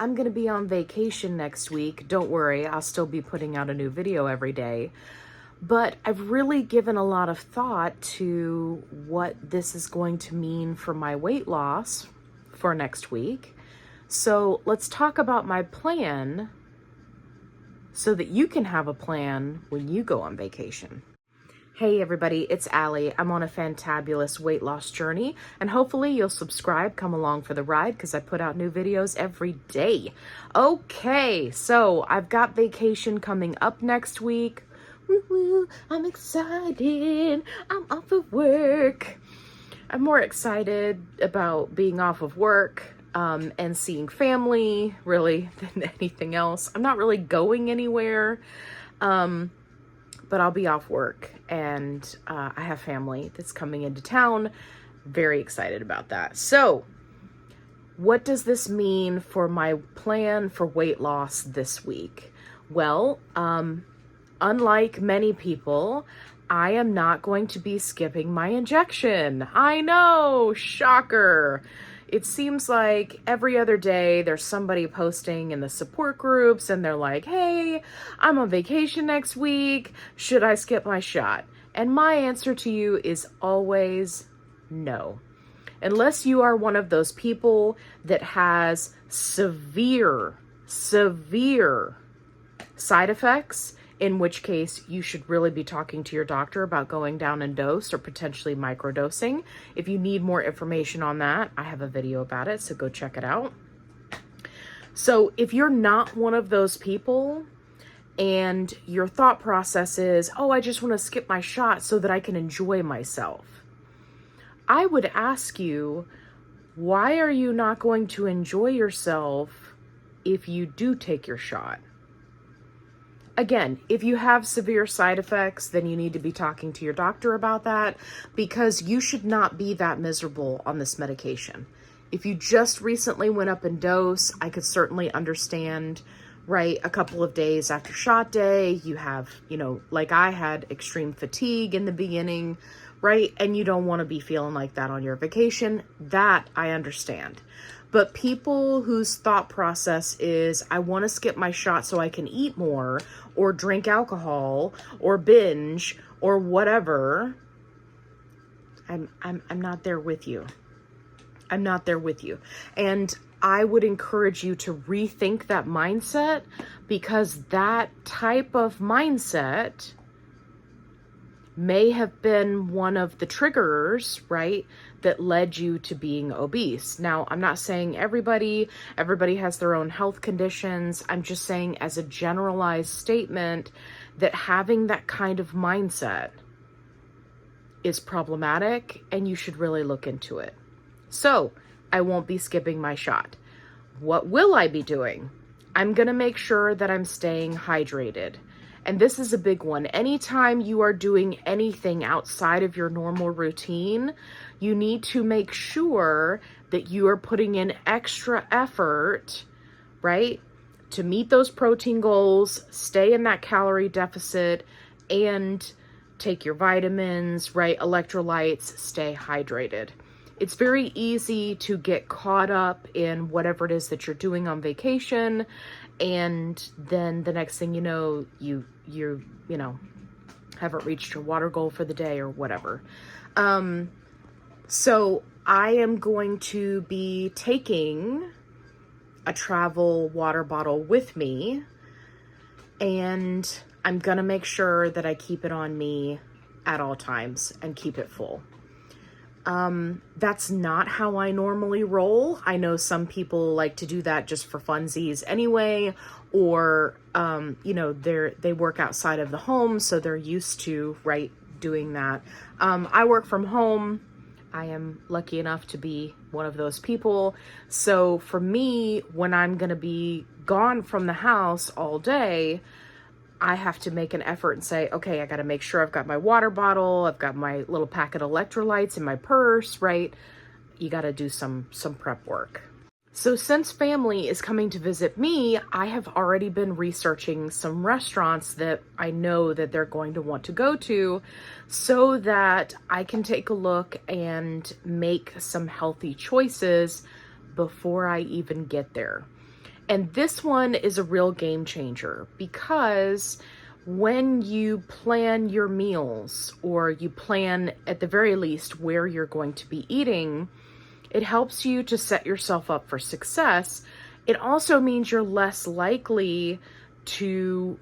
I'm going to be on vacation next week. Don't worry, I'll still be putting out a new video every day. But I've really given a lot of thought to what this is going to mean for my weight loss for next week. So let's talk about my plan so that you can have a plan when you go on vacation. Hey everybody, it's Allie. I'm on a fantabulous weight loss journey, and hopefully you'll subscribe, come along for the ride, because I put out new videos every day. Okay, so I've got vacation coming up next week. Woo-woo, I'm excited. I'm off of work. I'm more excited about being off of work and seeing family, really, than anything else. I'm not really going anywhere. But I'll be off work, and I have family that's coming into town. Very excited about that. So what does this mean for my plan for weight loss this week? Well, unlike many people, I am not going to be skipping my injection. I know, shocker. It seems like every other day there's somebody posting in the support groups and they're like, hey, I'm on vacation next week. Should I skip my shot? And my answer to you is always no. Unless you are one of those people that has severe side effects, in which case you should really be talking to your doctor about going down in dose or potentially microdosing. If you need more information on that, I have a video about it, so go check it out. So if you're not one of those people and your thought process is, oh, I just want to skip my shot so that I can enjoy myself, I would ask you, why are you not going to enjoy yourself if you do take your shot? Again, if you have severe side effects, then you need to be talking to your doctor about that, because you should not be that miserable on this medication. If you just recently went up in dose, I could certainly understand, right? A couple of days after shot day, you have, like I had, extreme fatigue in the beginning, right? And you don't want to be feeling like that on your vacation. That I understand. But people whose thought process is, I want to skip my shot so I can eat more or drink alcohol or binge or whatever, I'm not there with you. I'm not there with you. And I would encourage you to rethink that mindset, because that type of mindset may have been one of the triggers, right, that led you to being obese. Now, I'm not saying everybody has their own health conditions. I'm just saying, as a generalized statement, that having that kind of mindset is problematic and you should really look into it. So I won't be skipping my shot. What will I be doing? I'm going to make sure that I'm staying hydrated. And this is a big one. Anytime you are doing anything outside of your normal routine, you need to make sure that you are putting in extra effort, right, to meet those protein goals, stay in that calorie deficit, and take your vitamins, right, electrolytes, stay hydrated. It's very easy to get caught up in whatever it is that you're doing on vacation, and then the next thing you know, you haven't reached your water goal for the day or whatever. So I am going to be taking a travel water bottle with me, and I'm gonna make sure that I keep it on me at all times and keep it full. That's not how I normally roll. I know some people like to do that just for funsies anyway, or, they work outside of the home, so they're used to, right, doing that. I work from home. I am lucky enough to be one of those people. So for me, when I'm going to be gone from the house all day, I have to make an effort and say, okay, I got to make sure I've got my water bottle, I've got my little packet of electrolytes in my purse, right? You got to do some prep work. So since family is coming to visit me, I have already been researching some restaurants that I know that they're going to want to go to, so that I can take a look and make some healthy choices before I even get there. And this one is a real game changer, because when you plan your meals, or you plan at the very least where you're going to be eating, it helps you to set yourself up for success. It also means you're less likely to,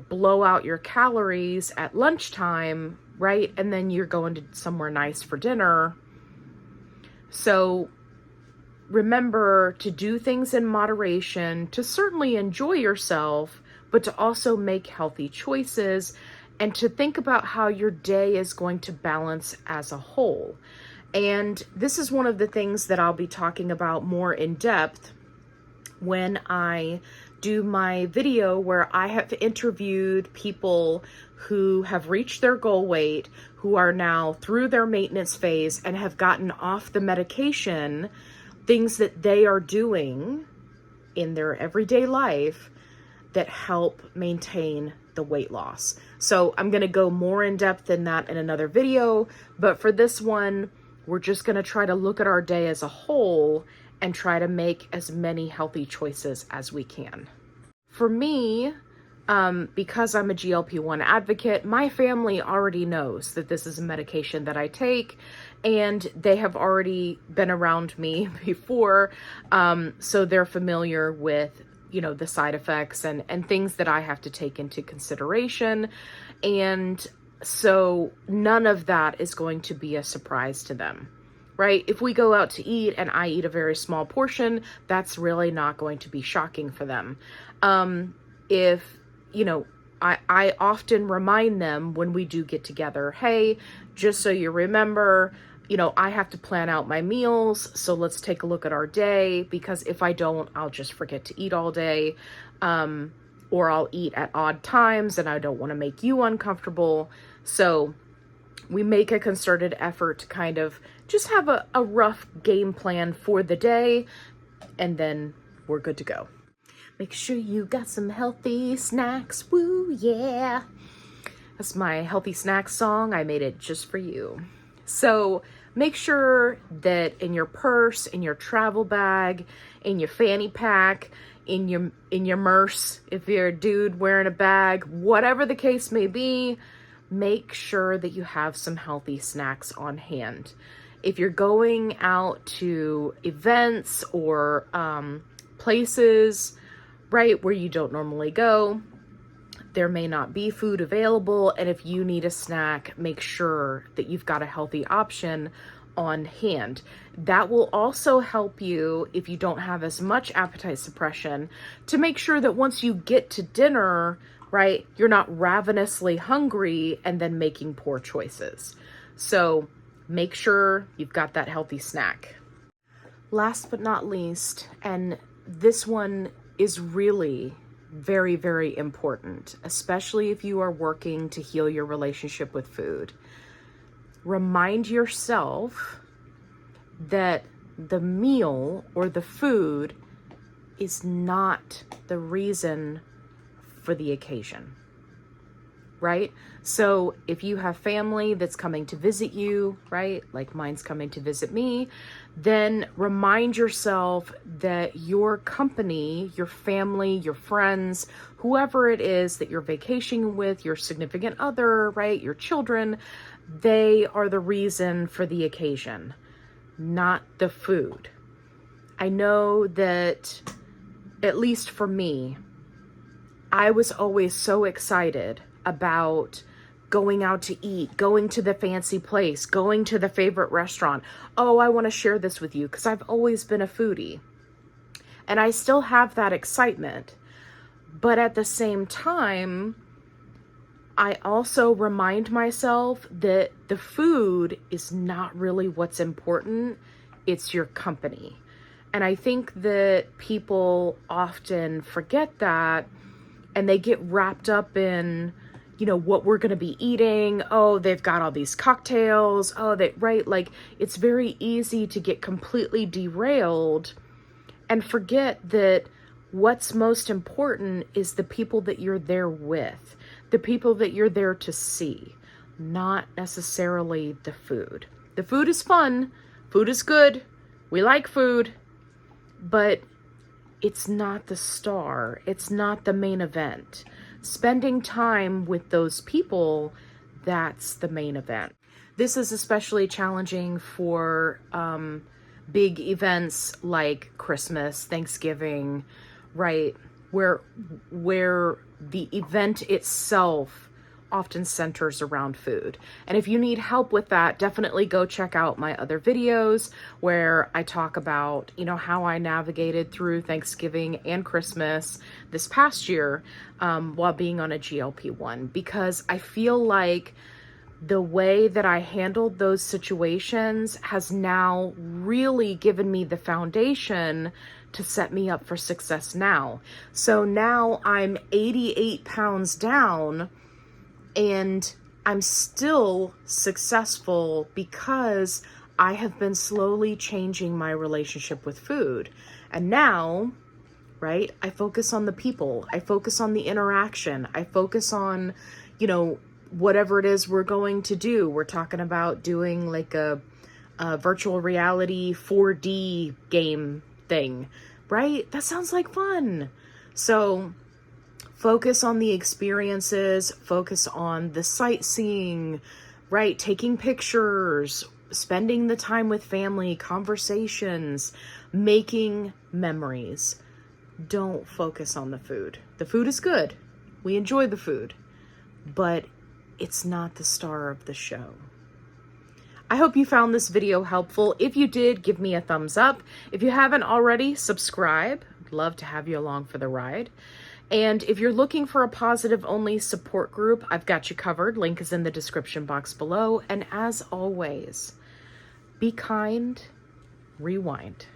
blow out your calories at lunchtime, right? And then you're going to somewhere nice for dinner. So remember to do things in moderation, to certainly enjoy yourself, but to also make healthy choices, and to think about how your day is going to balance as a whole. And this is one of the things that I'll be talking about more in depth when I do my video where I have interviewed people who have reached their goal weight, who are now through their maintenance phase and have gotten off the medication, things that they are doing in their everyday life that help maintain the weight loss. So I'm going to go more in depth than that in another video, but for this one, we're just going to try to look at our day as a whole and try to make as many healthy choices as we can. For me, because I'm a GLP-1 advocate, my family already knows that this is a medication that I take, and they have already been around me before, so they're familiar with, the side effects and things that I have to take into consideration. And so none of that is going to be a surprise to them, right? If we go out to eat and I eat a very small portion, that's really not going to be shocking for them. I often remind them when we do get together, hey, just so you remember, I have to plan out my meals, so let's take a look at our day, because if I don't, I'll just forget to eat all day, or I'll eat at odd times, and I don't want to make you uncomfortable. So we make a concerted effort to kind of just have a rough game plan for the day, and then we're good to go. Make sure you got some healthy snacks, woo, yeah. That's my healthy snacks song. I made it just for you. So make sure that in your purse, in your travel bag, in your fanny pack, in your purse, if you're a dude wearing a bag, whatever the case may be, make sure that you have some healthy snacks on hand. If you're going out to events or places, right, where you don't normally go, there may not be food available, and if you need a snack, make sure that you've got a healthy option on hand. That will also help you, if you don't have as much appetite suppression, to make sure that once you get to dinner, right, you're not ravenously hungry and then making poor choices. So make sure you've got that healthy snack. Last but not least, and this one is really very, very important, especially if you are working to heal your relationship with food. Remind yourself that the meal or the food is not the reason for the occasion, right? So if you have family that's coming to visit you, right, like mine's coming to visit me, then remind yourself that your company, your family, your friends, whoever it is that you're vacationing with, your significant other, right, your children, they are the reason for the occasion, not the food. I know that, at least for me, I was always so excited about going out to eat, going to the fancy place, going to the favorite restaurant. Oh, I want to share this with you because I've always been a foodie. And I still have that excitement. But at the same time, I also remind myself that the food is not really what's important. It's your company. And I think that people often forget that, and they get wrapped up in, what we're going to be eating. Oh, they've got all these cocktails. Oh, right? Like, it's very easy to get completely derailed and forget that what's most important is the people that you're there with, the people that you're there to see, not necessarily the food. The food is fun. Food is good. We like food. But it's not the star. It's not the main event. Spending time with those people, that's the main event. This is especially challenging for big events like Christmas, Thanksgiving, right? Where the event itself often centers around food. And if you need help with that, definitely go check out my other videos where I talk about, you know, how I navigated through Thanksgiving and Christmas this past year while being on a GLP-1, because I feel like the way that I handled those situations has now really given me the foundation to set me up for success now. So now I'm 88 pounds down, and I'm still successful because I have been slowly changing my relationship with food. And now, right, I focus on the people. I focus on the interaction. I focus on, you know, whatever it is we're going to do. We're talking about doing like a virtual reality 4D game thing, right? That sounds like fun. So focus on the experiences, focus on the sightseeing, right? Taking pictures, spending the time with family, conversations, making memories. Don't focus on the food. The food is good. We enjoy the food, but it's not the star of the show. I hope you found this video helpful. If you did, give me a thumbs up. If you haven't already, subscribe. I'd love to have you along for the ride. And if you're looking for a positive-only support group, I've got you covered. Link is in the description box below. And as always, be kind, rewind.